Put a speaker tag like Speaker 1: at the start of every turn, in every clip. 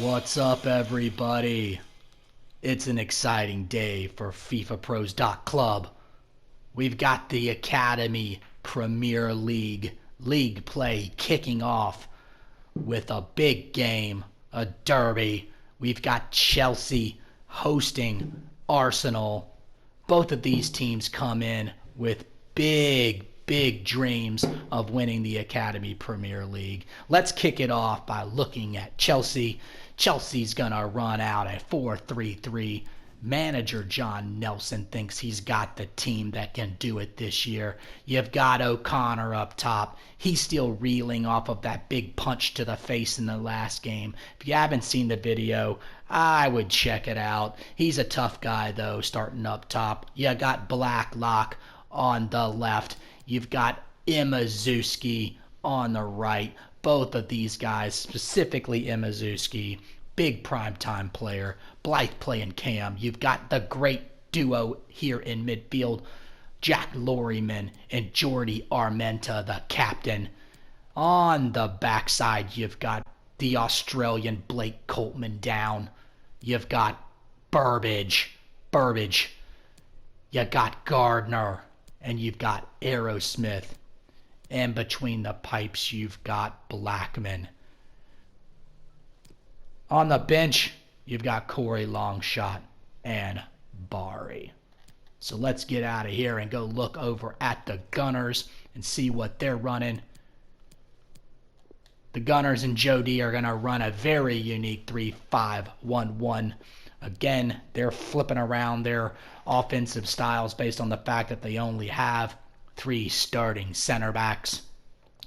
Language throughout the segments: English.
Speaker 1: What's up, everybody? It's an exciting day for FIFAPros.club. We've got the Academy Premier League play kicking off with a big game, a derby. We've got Chelsea hosting Arsenal. Both of these teams come in with big dreams of winning the Academy Premier League. Let's kick it off by looking at Chelsea. Chelsea's going to run out a 4-3-3. Manager John Nelson thinks he's got the team that can do it this year. You've got O'Connor up top. He's still reeling off of that big punch to the face in the last game. If you haven't seen the video, I would check it out. He's a tough guy, though, starting up top. You got Blacklock on the left. You've got Imazuski on the right. Both of these guys, specifically Imazuski, big primetime player. Blythe playing Cam. You've got the great duo here in midfield, Jack Lorryman and Jordi Armenta, the captain. On the backside, you've got the Australian Blake Coltman down. You've got Burbage. You got Gardner. And you've got Aerosmith. And between the pipes, you've got Blackman. On the bench, you've got Corey Longshot and Bari. So let's get out of here and go look over at the Gunners and see what they're running. The Gunners and Joe D are going to run a very unique 3-5-1-1. Again, they're flipping around their offensive styles based on the fact that they only have 3 starting center backs.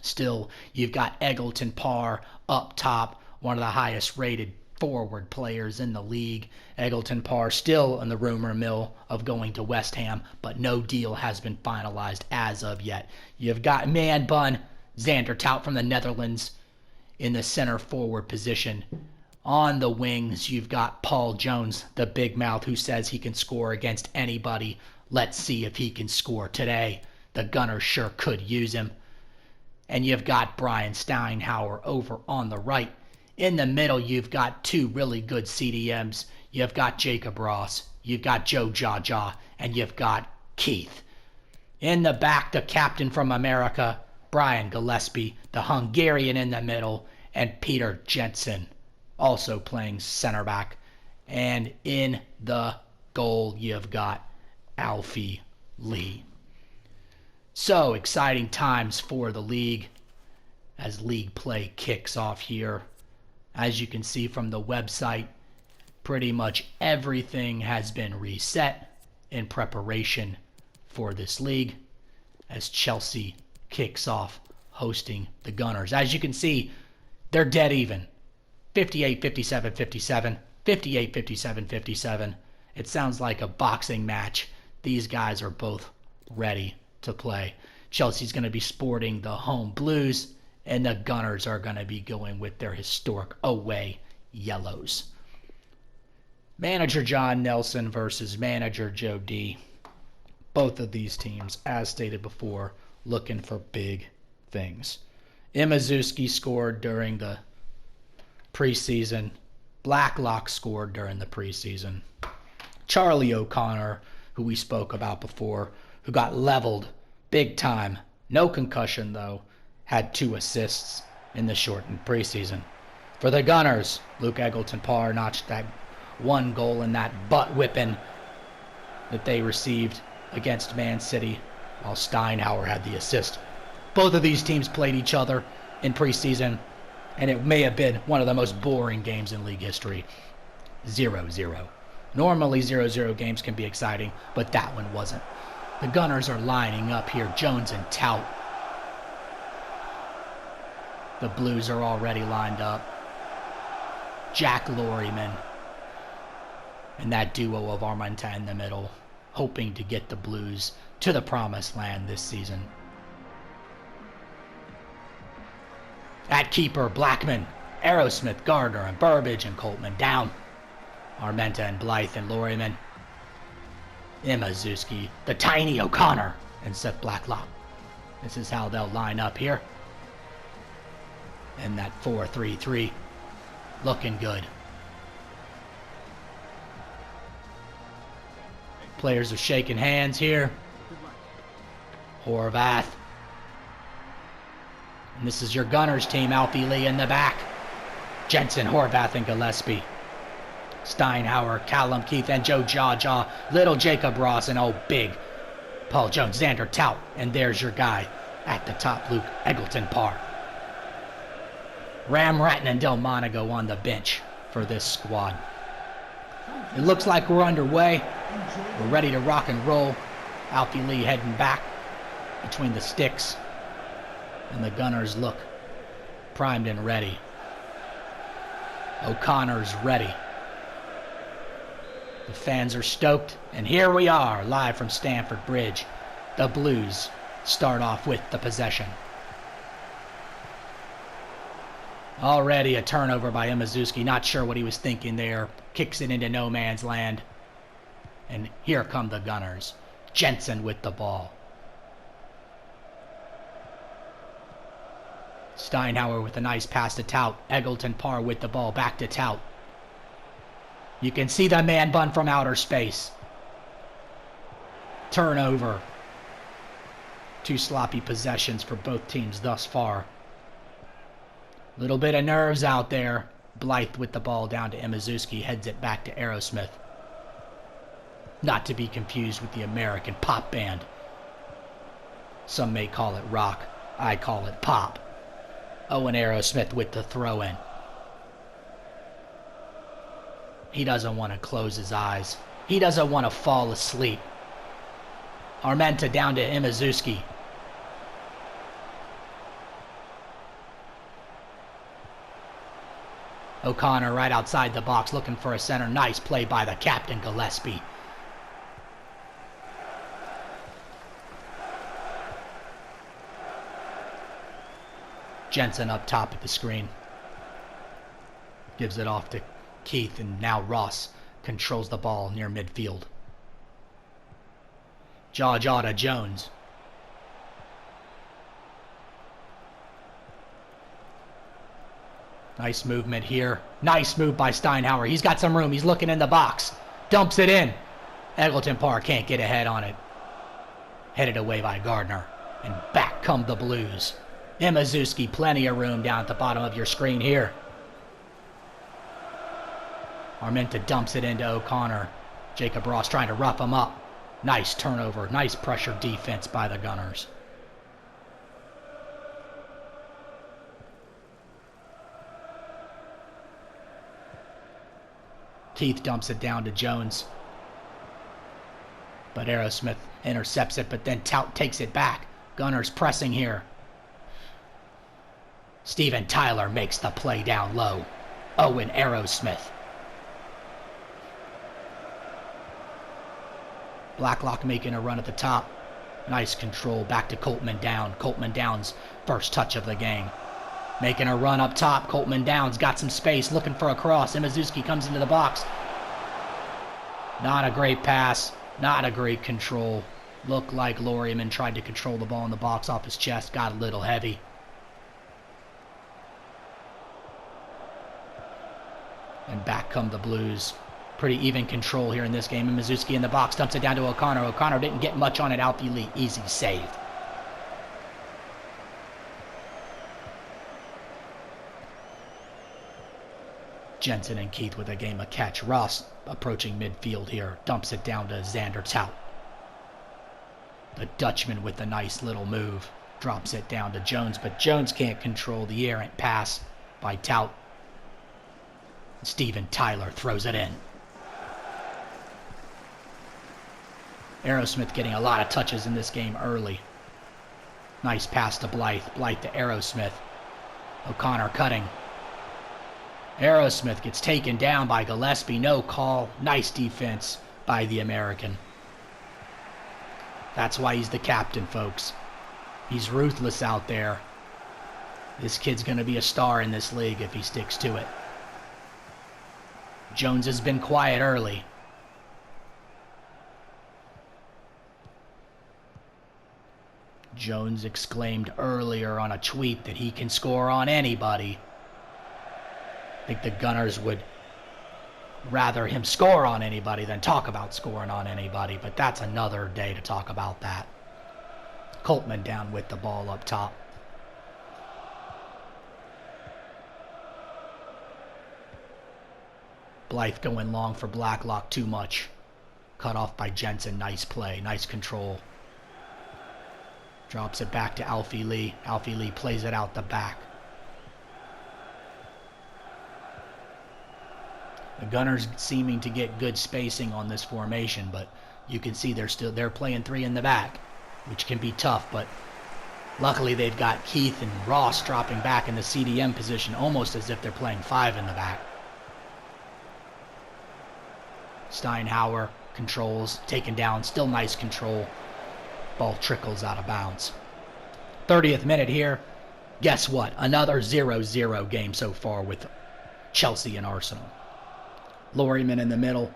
Speaker 1: Still, you've got Eggleton Parr up top, one of the highest rated forward players in the league. Eggleton Parr still in the rumor mill of going to West Ham, but no deal has been finalized as of yet. You've got Man Bun, Xander Tout from the Netherlands in the center forward position. On the wings, you've got Paul Jones, the big mouth who says he can score against anybody. Let's see if he can score today. The Gunners sure could use him. And you've got Brian Steinhauer over on the right. In the middle, you've got 2 really good CDMs. You've got Jacob Ross, you've got Joe Jaja, and you've got Keith. In the back, the captain from America, Brian Gillespie, the Hungarian in the middle, and Peter Jensen, also playing center back. And in the goal, you've got Alfie Lee. So exciting times for the league as league play kicks off here. As you can see from the website, pretty much everything has been reset in preparation for this league as Chelsea kicks off hosting the Gunners. As you can see, they're dead even. 58, 57, 57, 58, 57, 57. It sounds like a boxing match. These guys are both ready to play. Chelsea's going to be sporting the home blues, and the Gunners are going to be going with their historic away yellows. Manager John Nelson versus manager Joe D. Both of these teams, as stated before, looking for big things. Imazuski scored during the preseason. Blacklock scored during the preseason. Charlie O'Connor, who we spoke about before, who got leveled big time. No concussion, though. Had 2 assists in the shortened preseason. For the Gunners, Luke Eggleton Parr notched that 1 goal in that butt whipping that they received against Man City, while Steinhauer had the assist. Both of these teams played each other in preseason, and it may have been one of the most boring games in league history. 0-0. Normally 0-0 games can be exciting, but that one wasn't. The Gunners are lining up here, Jones and Tout. The Blues are already lined up. Jack Lorryman and that duo of Armenta in the middle, hoping to get the Blues to the promised land this season. At keeper, Blackman, Aerosmith, Gardner, and Burbage and Coltman down. Armenta and Blythe and Lorryman. Imazuski, the tiny O'Connor, and Seth Blacklock. This is how they'll line up here. And that 4-3-3 looking good. Players are shaking hands here. Horvath. And this is your Gunners team. Alfie Lee in the back. Jensen, Horvath, and Gillespie. Steinhauer, Callum Keith, and Joe Jaw. Little Jacob Ross, and oh, big Paul Jones, Xander Tout. And there's your guy at the top, Luke Eggleton-Parr. Ram Ratton and Delmonico on the bench for this squad. It looks like we're underway. We're ready to rock and roll. Alfie Lee heading back between the sticks. And the Gunners look primed and ready. O'Connor's ready. The fans are stoked. And here we are, live from Stamford Bridge. The Blues start off with the possession. Already a turnover by Imazuski. Not sure what he was thinking there. Kicks it into no man's land. And here come the Gunners. Jensen with the ball. Steinhauer with a nice pass to Tout. Eggleton-Parr with the ball. Back to Tout. You can see the man bun from outer space. Turnover. 2 sloppy possessions for both teams thus far. Little bit of nerves out there. Blythe with the ball down to Imazuski. Heads it back to Aerosmith. Not to be confused with the American pop band. Some may call it rock. I call it pop. Owen Aerosmith with the throw-in. He doesn't want to close his eyes. He doesn't want to fall asleep. Armenta down to Imazuski. O'Connor right outside the box looking for a center. Nice play by the captain, Gillespie. Jensen up top at the screen. Gives it off to Keith, and now Ross controls the ball near midfield. Jaw to Jones. Nice movement here. Nice move by Steinhauer. He's got some room. He's looking in the box. Dumps it in. Eggleton-Parr can't get ahead on it. Headed away by Gardner. And back come the Blues. Imazuski, plenty of room down at the bottom of your screen here. Armenta dumps it into O'Connor. Jacob Ross trying to rough him up. Nice turnover. Nice pressure defense by the Gunners. Keith dumps it down to Jones. But Aerosmith intercepts it, but then Tout takes it back. Gunners pressing here. Steven Tyler makes the play down low. Owen Aerosmith. Blacklock making a run at the top. Nice control. Back to Coltman Down. Coltman Down's first touch of the game. Making a run up top. Coltman Down's got some space. Looking for a cross. Imazuski comes into the box. Not a great pass. Not a great control. Looked like Loriaman tried to control the ball in the box off his chest. Got a little heavy. And back come the Blues. Pretty even control here in this game. And Imazuski in the box. Dumps it down to O'Connor. O'Connor didn't get much on it. Alfie Lee. Easy save. Jensen and Keith with a game of catch. Ross approaching midfield here. Dumps it down to Xander Tout. The Dutchman with a nice little move. Drops it down to Jones, but Jones can't control the errant pass by Tout. Steven Tyler throws it in. Aerosmith getting a lot of touches in this game early. Nice pass to Blythe. Blythe to Aerosmith. O'Connor cutting. Aerosmith gets taken down by Gillespie. No call. Nice defense by the American. That's why he's the captain, folks. He's ruthless out there. This kid's going to be a star in this league if he sticks to it. Jones has been quiet early. Jones exclaimed earlier on a tweet that he can score on anybody. I think the Gunners would rather him score on anybody than talk about scoring on anybody, but that's another day to talk about that. Coltman down with the ball up top. Blythe going long for Blacklock, too much. Cut off by Jensen. Nice play, nice control. Drops it back to Alfie Lee. Alfie Lee plays it out the back. The Gunners seeming to get good spacing on this formation, but you can see they're playing three in the back, which can be tough, but luckily they've got Keith and Ross dropping back in the CDM position, almost as if they're playing five in the back. Steinhauer controls, taken down, still nice control. Ball trickles out of bounds. 30th minute here. Guess what? Another 0-0 game so far with Chelsea and Arsenal. Lorryman in the middle.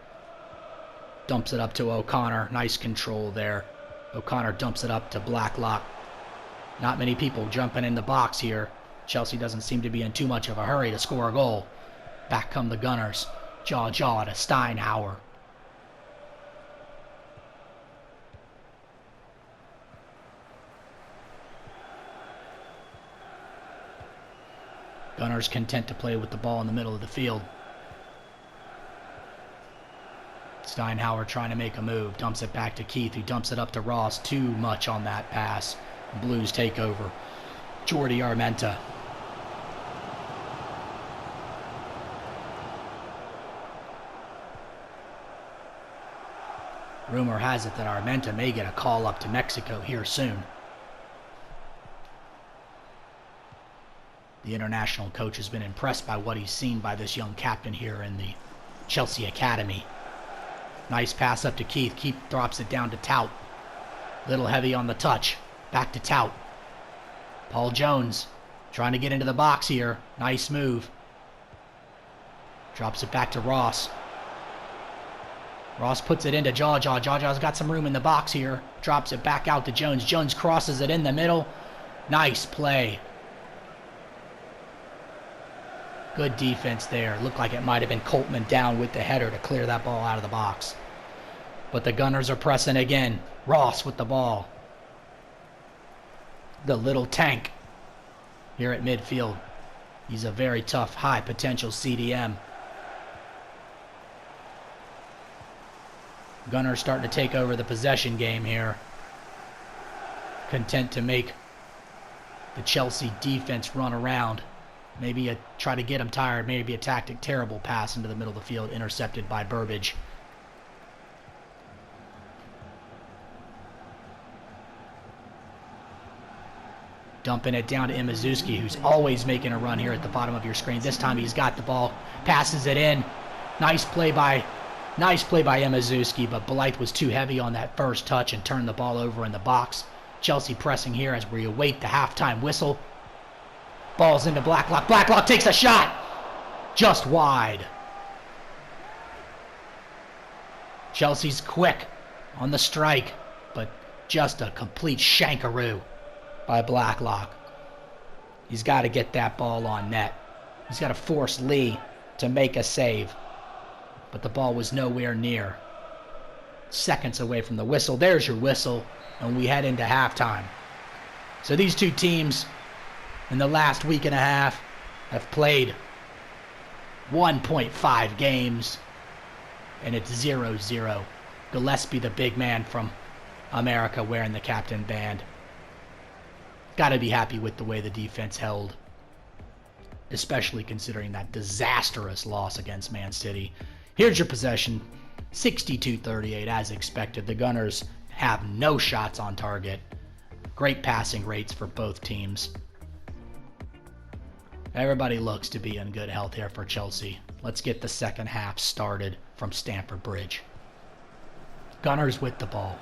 Speaker 1: Dumps it up to O'Connor. Nice control there. O'Connor dumps it up to Blacklock. Not many people jumping in the box here. Chelsea doesn't seem to be in too much of a hurry to score a goal. Back come the Gunners. Jaw to Steinhauer. Gunners content to play with the ball in the middle of the field. Steinhauer trying to make a move. Dumps it back to Keith, who dumps it up to Ross. Too much on that pass. Blues take over. Jordi Armenta. Rumor has it that Armenta may get a call up to Mexico here soon. The international coach has been impressed by what he's seen by this young captain here in the Chelsea Academy. Nice pass up to Keith. Keith drops it down to Tout. Little heavy on the touch. Back to Tout. Paul Jones trying to get into the box here. Nice move. Drops it back to Ross. Ross puts it into Jaw. Jaw's got some room in the box here. Drops it back out to Jones. Jones crosses it in the middle. Nice play. Good defense there. Looked like it might have been Coltman down with the header to clear that ball out of the box. But the Gunners are pressing again. Ross with the ball. The little tank here at midfield. He's a very tough, high potential CDM. Gunners starting to take over the possession game here. Content to make the Chelsea defense run around. Maybe try to get him tired. Maybe a tactic. Terrible pass into the middle of the field. Intercepted by Burbage. Dumping it down to Imazuski, who's always making a run here at the bottom of your screen. This time he's got the ball. Passes it in. Nice play by Imazuski, but Blythe was too heavy on that first touch and turned the ball over in the box. Chelsea pressing here as we await the halftime whistle. Ball's into Blacklock. Blacklock takes a shot. Just wide. Chelsea's quick on the strike, but just a complete shankaroo by Blacklock. He's got to get that ball on net. He's got to force Lee to make a save. But the ball was nowhere near. Seconds away from the whistle. There's your whistle, and we head into halftime. So these two teams in the last week and a half have played 1.5 games, and it's 0-0. Gillespie, the big man from America, wearing the captain band. Got to be happy with the way the defense held, especially considering that disastrous loss against Man City. Here's your possession, 62-38 as expected. The Gunners have no shots on target. Great passing rates for both teams. Everybody looks to be in good health here for Chelsea. Let's get the second half started from Stamford Bridge. Gunners with the ball.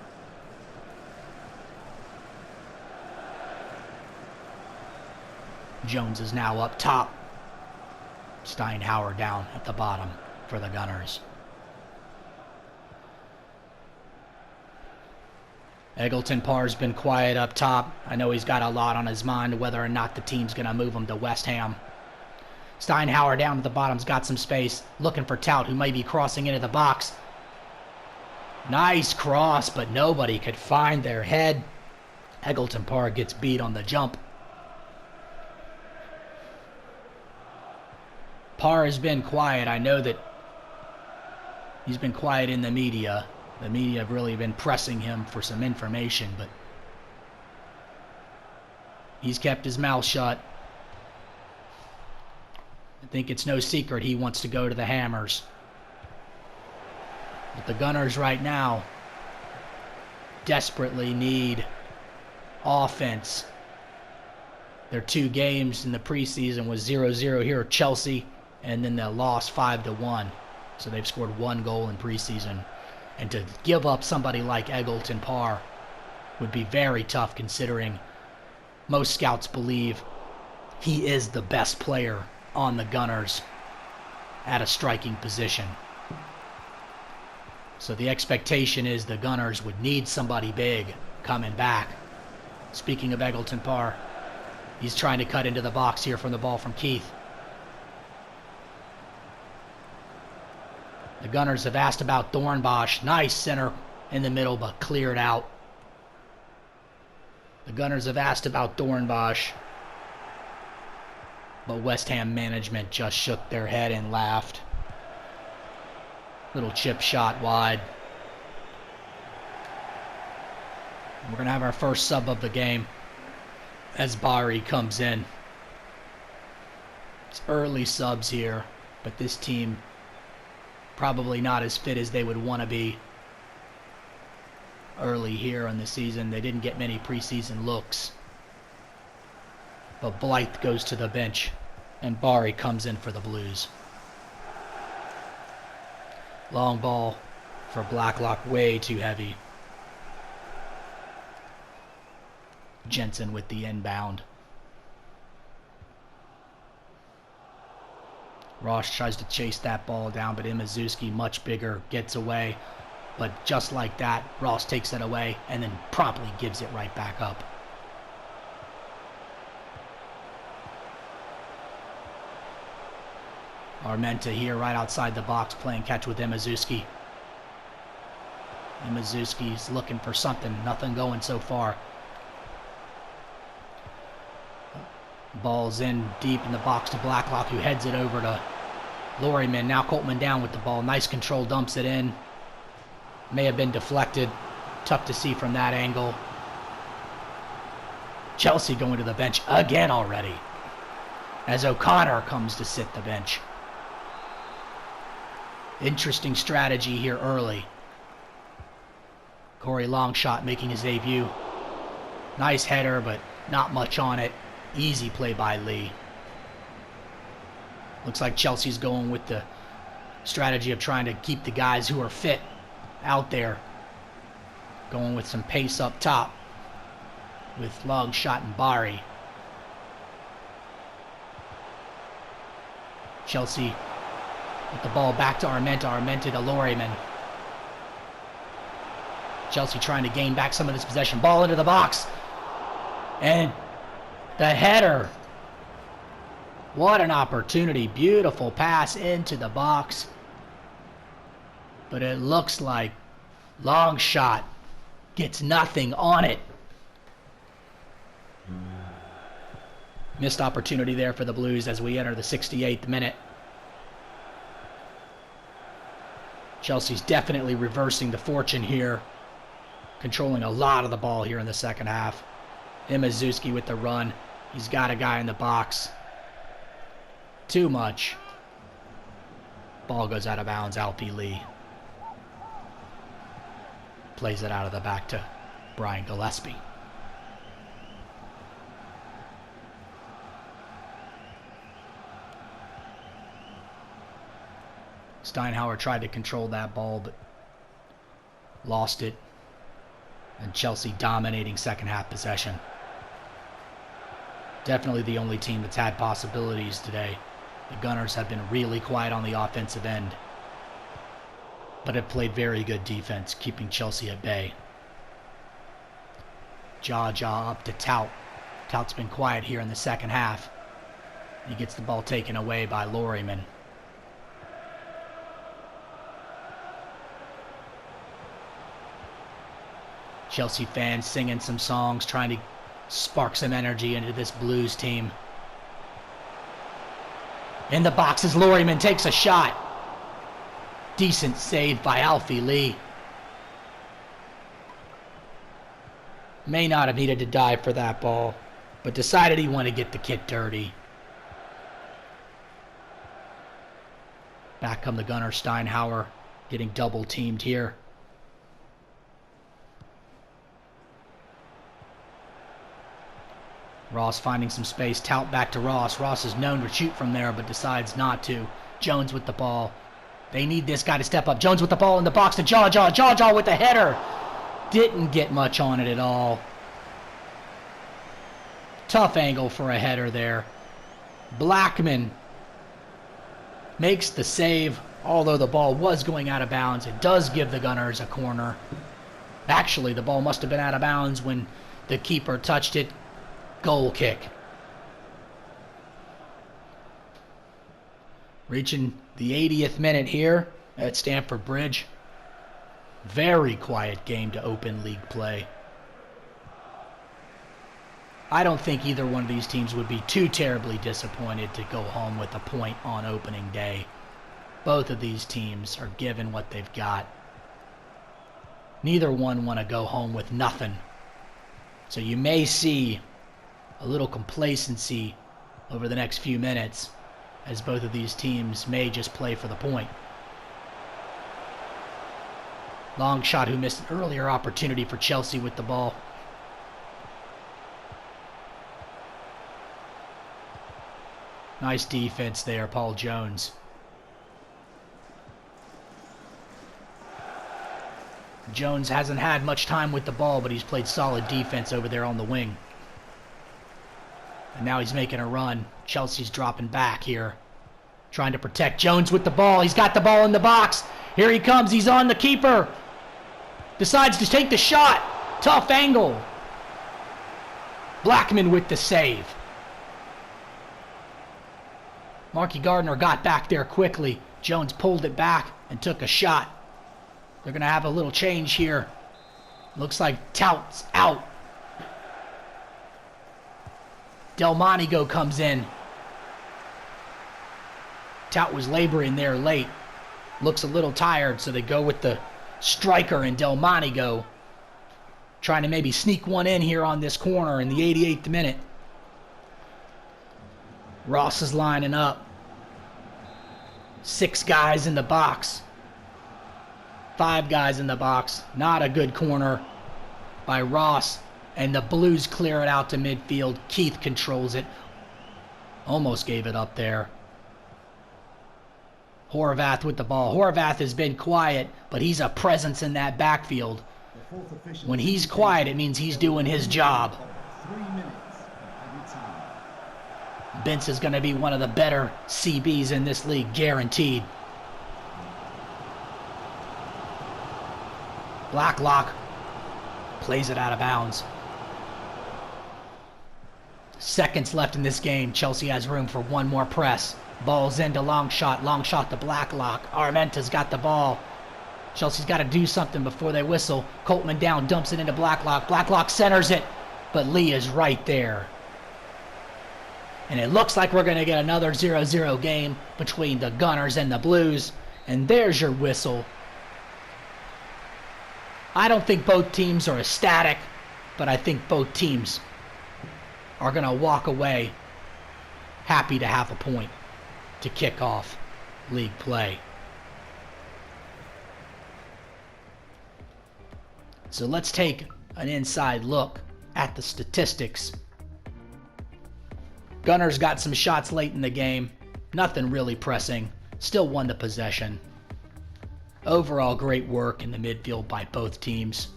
Speaker 1: Jones is now up top. Steinhauer down at the bottom for the Gunners. Eggleton Parr's been quiet up top. I know he's got a lot on his mind whether or not the team's going to move him to West Ham. Steinhauer down to the bottom's got some space, looking for Tout, who might be crossing into the box. Nice cross, but nobody could find their head. Eggleton Park gets beat on the jump. Parr has been quiet. I know that he's been quiet in the media. The media have really been pressing him for some information, but he's kept his mouth shut. I think it's no secret he wants to go to the Hammers. But the Gunners right now desperately need offense. Their 2 games in the preseason was 0-0 here at Chelsea, and then they lost 5-1. So they've scored 1 goal in preseason. And to give up somebody like Eggleton Parr would be very tough, considering most scouts believe he is the best player on the Gunners at a striking position. So the expectation is the Gunners would need somebody big coming back. Speaking of Eggleton Parr, he's trying to cut into the box here from the ball from Keith. The Gunners have asked about Dornbosch. Nice center in the middle, but cleared out. The Gunners have asked about Dornbosch, but West Ham management just shook their head and laughed. Little chip shot wide. We're going to have our first sub of the game as Bari comes in. It's early subs here, but this team probably not as fit as they would want to be early here in the season. They didn't get many preseason looks. But Blythe goes to the bench, and Bari comes in for the Blues. Long ball for Blacklock, way too heavy. Jensen with the inbound. Ross tries to chase that ball down, but Imazuski, much bigger, gets away. But just like that, Ross takes it away and then promptly gives it right back up. Armenta here right outside the box playing catch with Imazuski. Imazuski's looking for something. Nothing going so far. Ball's in deep in the box to Blacklock, who heads it over to Lorryman. Now Coltman down with the ball. Nice control, dumps it in. May have been deflected. Tough to see from that angle. Chelsea going to the bench again already, as O'Connor comes to sit the bench. Interesting strategy here early. Corey Longshot making his debut. Nice header, but not much on it. Easy play by Lee. Looks like Chelsea's going with the strategy of trying to keep the guys who are fit out there. Going with some pace up top with Longshot and Bari. Chelsea with the ball back to Armenta. Armenta to Lorryman. Chelsea trying to gain back some of this possession. Ball into the box. And the header. What an opportunity. Beautiful pass into the box. But it looks like Longshot gets nothing on it. Missed opportunity there for the Blues as we enter the 68th minute. Chelsea's definitely reversing the fortune here. Controlling a lot of the ball here in the second half. Imazuski with the run. He's got a guy in the box. Too much. Ball goes out of bounds. Alfie Lee plays it out of the back to Brian Gillespie. Steinhauer tried to control that ball, but lost it. And Chelsea dominating second half possession. Definitely the only team that's had possibilities today. The Gunners have been really quiet on the offensive end, but have played very good defense, keeping Chelsea at bay. Jaw up to Tout. Tout's been quiet here in the second half. He gets the ball taken away by Lorryman. Chelsea fans singing some songs, trying to spark some energy into this Blues team. In the boxes, Lorryman takes a shot. Decent save by Alfie Lee. May not have needed to dive for that ball, but decided he wanted to get the kid dirty. Back come the gunner, Steinhauer, getting double teamed here. Ross finding some space, tout back to Ross. Ross is known to shoot from there, but decides not to. Jones with the ball. They need this guy to step up. Jones with the ball in the box to Jaw with the header. Didn't get much on it at all. Tough angle for a header there. Blackman makes the save, although the ball was going out of bounds. It does give the Gunners a corner. Actually, the ball must have been out of bounds when the keeper touched it. Goal kick. Reaching the 80th minute here at Stamford Bridge. Very quiet game to open league play. I don't think either one of these teams would be too terribly disappointed to go home with a point on opening day. Both of these teams are given what they've got. Neither one want to go home with nothing. So you may see a little complacency over the next few minutes, as both of these teams may just play for the point. Long shot who missed an earlier opportunity for Chelsea with the ball. Nice defense there, Paul Jones. Jones hasn't had much time with the ball, but he's played solid defense over there on the wing. And now he's making a run. Chelsea's dropping back here. Trying to protect Jones with the ball. He's got the ball in the box. Here he comes. He's on the keeper. Decides to take the shot. Tough angle. Blackman with the save. Marky Gardner got back there quickly. Jones pulled it back and took a shot. They're going to have a little change here. Looks like Tout's out. Delmonico comes in. Tout was laboring there late. Looks a little tired, so they go with the striker and Delmonico. Trying to maybe sneak one in here on this corner in the 88th minute. Ross is lining up. 6 guys in the box. 5 guys in the box. Not a good corner by Ross. And the Blues clear it out to midfield. Keith controls it. Almost gave it up there. Horvath with the ball. Horvath has been quiet, but he's a presence in that backfield. When he's quiet, it means he's doing his job. Bence is going to be one of the better CBs in this league, guaranteed. Blacklock plays it out of bounds. Seconds left in this game. Chelsea has room for one more press. Ball's into long shot to Blacklock. Armenta's got the ball. Chelsea's got to do something before they whistle. Coltman down, dumps it into Blacklock. Blacklock centers it, but Lee is right there. And it looks like we're going to get another 0-0 game between the Gunners and the Blues. And there's your whistle. I don't think both teams are ecstatic, but I think both teams are going to walk away happy to have a point to kick off league play. So let's take an inside look at the statistics. Gunners got some shots late in the game. Nothing really pressing. Still won the possession. Overall, great work in the midfield by both teams.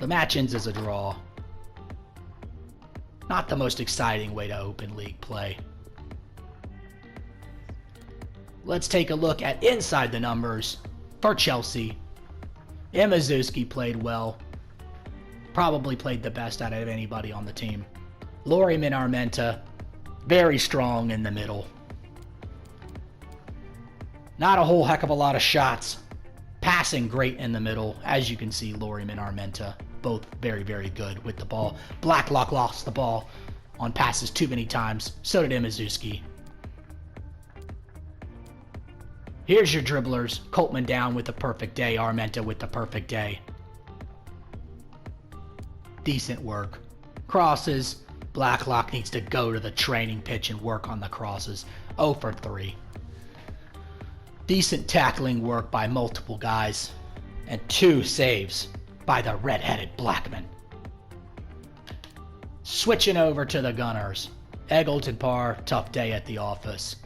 Speaker 1: The match ends as a draw. Not the most exciting way to open league play. Let's take a look at inside the numbers for Chelsea. Imazuski played well. Probably played the best out of anybody on the team. Lorryman Armenta Very strong in the middle. Not a whole heck of a lot of shots. Passing great in the middle. As you can see, Lorium and Armenta, both very, very good with the ball. Blacklock lost the ball on passes too many times. So did Imazuski. Here's your dribblers. Coltman down with the perfect day. Armenta with the perfect day. Decent work. Crosses. Blacklock needs to go to the training pitch and work on the crosses. 0 for 3. Decent tackling work by multiple guys. And 2 saves by the red-headed Blackman. Switching over to the Gunners. Eggleton Parr, tough day at the office.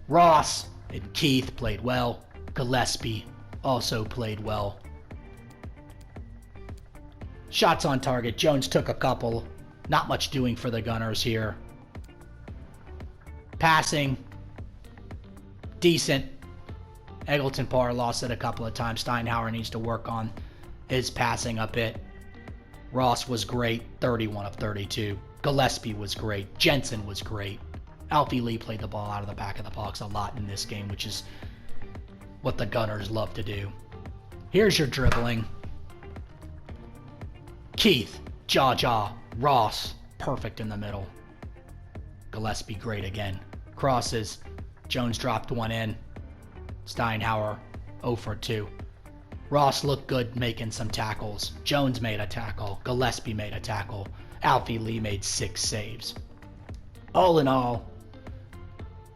Speaker 1: Ross and Keith played well. Gillespie also played well. Shots on target. Jones took a couple. Not much doing for the Gunners here. Passing. Decent. Eggleton Parr lost it a couple of times. Steinhauer needs to work on his passing a bit. Ross was great. 31 of 32. Gillespie was great. Jensen was great. Alfie Lee played the ball out of the back of the box a lot in this game, which is what the Gunners love to do. Here's your dribbling. Keith, Jaw, Ross, perfect in the middle. Gillespie, great again. Crosses. Jones dropped one in. Steinhauer, 0 for 2. Ross looked good making some tackles. Jones made a tackle. Gillespie made a tackle. Alfie Lee made 6 saves. All in all,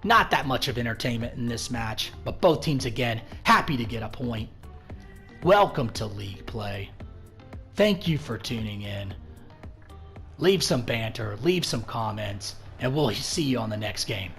Speaker 1: not that much of entertainment in this match, but both teams again happy to get a point. Welcome to league play. Thank you for tuning in. Leave some banter, leave some comments, and we'll see you on the next game.